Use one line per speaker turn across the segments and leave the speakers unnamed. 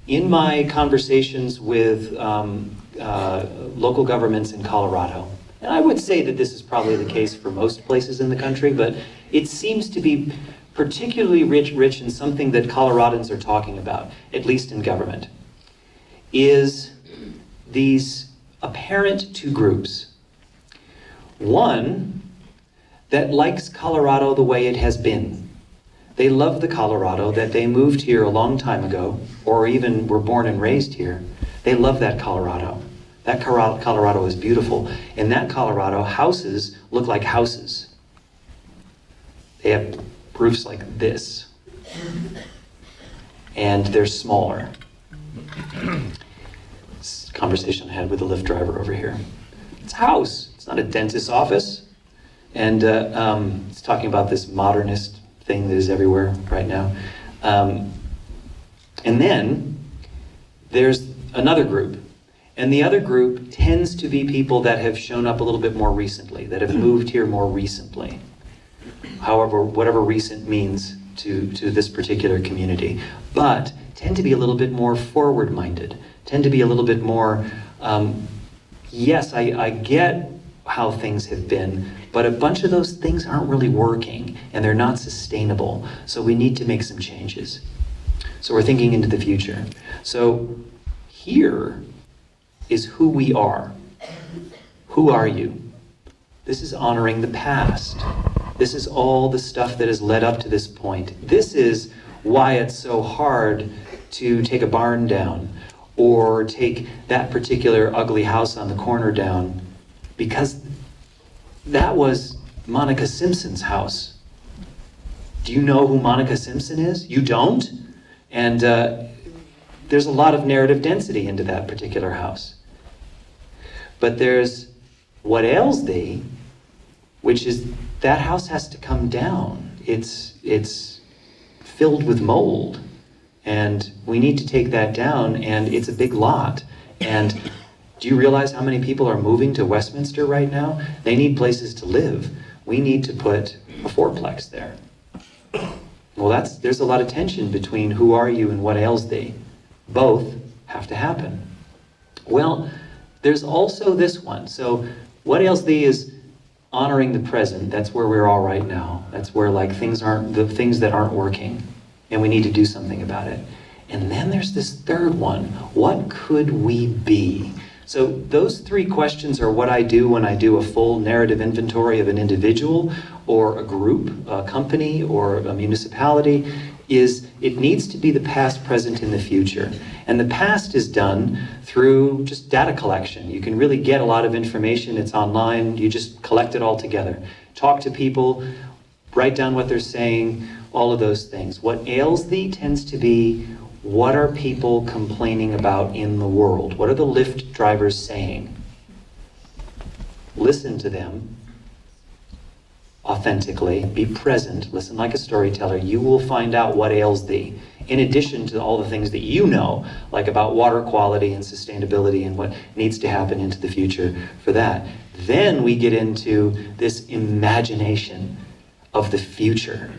in my conversations with local governments in Colorado, and I would say that this is probably the case for most places in the country, but it seems to be particularly rich in something that Coloradans are talking about, at least in government, is these apparent two groups. One that likes Colorado the way it has been. They love the Colorado that they moved here a long time ago, or even were born and raised here. They love that Colorado. That Colorado is beautiful. In that Colorado, houses look like houses. They have roofs like this. And they're smaller. This conversation I had with the Lyft driver over here. It's a house. It's not a dentist's office. And it's talking about this modernist thing that is everywhere right now. And then there's another group. And the other group tends to be people that have shown up a little bit more recently, that have moved here more recently. However, whatever recent means to this particular community. But tend to be a little bit more forward-minded, tend to be a little bit more, yes, I get how things have been, but a bunch of those things aren't really working and they're not sustainable. So we need to make some changes. So we're thinking into the future. So here is who we are. Who are you? This is honoring the past. This is all the stuff that has led up to this point. This is why it's so hard to take a barn down or take that particular ugly house on the corner down, because that was Monica Simpson's house. Do you know who Monica Simpson is? You don't? And there's a lot of narrative density into that particular house. But there's what ails thee, which is that house has to come down. It's filled with mold, and we need to take that down, and it's a big lot. And do you realize how many people are moving to Westminster right now? They need places to live. We need to put a fourplex there. Well, there's a lot of tension between who are you and what ails thee. Both have to happen. Well, there's also this one. So what ails thee is honoring the present. That's where we're all right now. That's where things that aren't working, and we need to do something about it. And then there's this third one. What could we be? So those three questions are what I do when I do a full narrative inventory of an individual or a group, a company or a municipality, is it needs to be the past, present, and the future. And the past is done through just data collection. You can really get a lot of information. It's online. You just collect it all together. Talk to people, write down what they're saying, all of those things. What ails thee tends to be, what are people complaining about in the world? What are the Lyft drivers saying? Listen to them authentically, be present, listen like a storyteller. You will find out what ails thee, in addition to all the things that you know, like about water quality and sustainability and what needs to happen into the future for that. Then we get into this imagination of the future.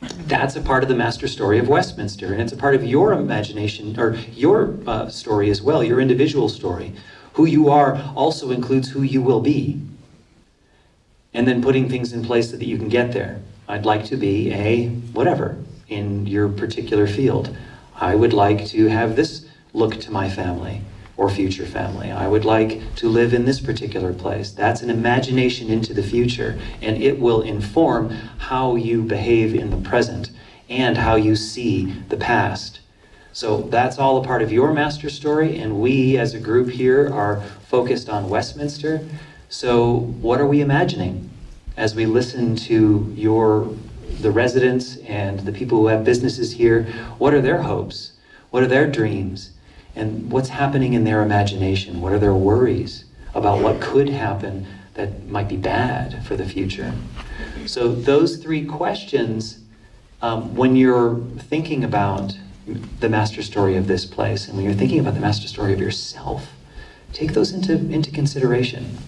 That's a part of the master story of Westminster, and it's a part of your imagination, or your story as well, your individual story. Who you are also includes who you will be. And then putting things in place so that you can get there. I'd like to be a whatever in your particular field. I would like to have this look to my family or future family. I would like to live in this particular place. That's an imagination into the future, and it will inform how you behave in the present and how you see the past. So that's all a part of your master story, and we as a group here are focused on Westminster. So what are we imagining as we listen to the residents and the people who have businesses here? What are their hopes? What are their dreams? And what's happening in their imagination? What are their worries about what could happen that might be bad for the future? So those three questions, when you're thinking about the master story of this place, and when you're thinking about the master story of yourself, take those into consideration.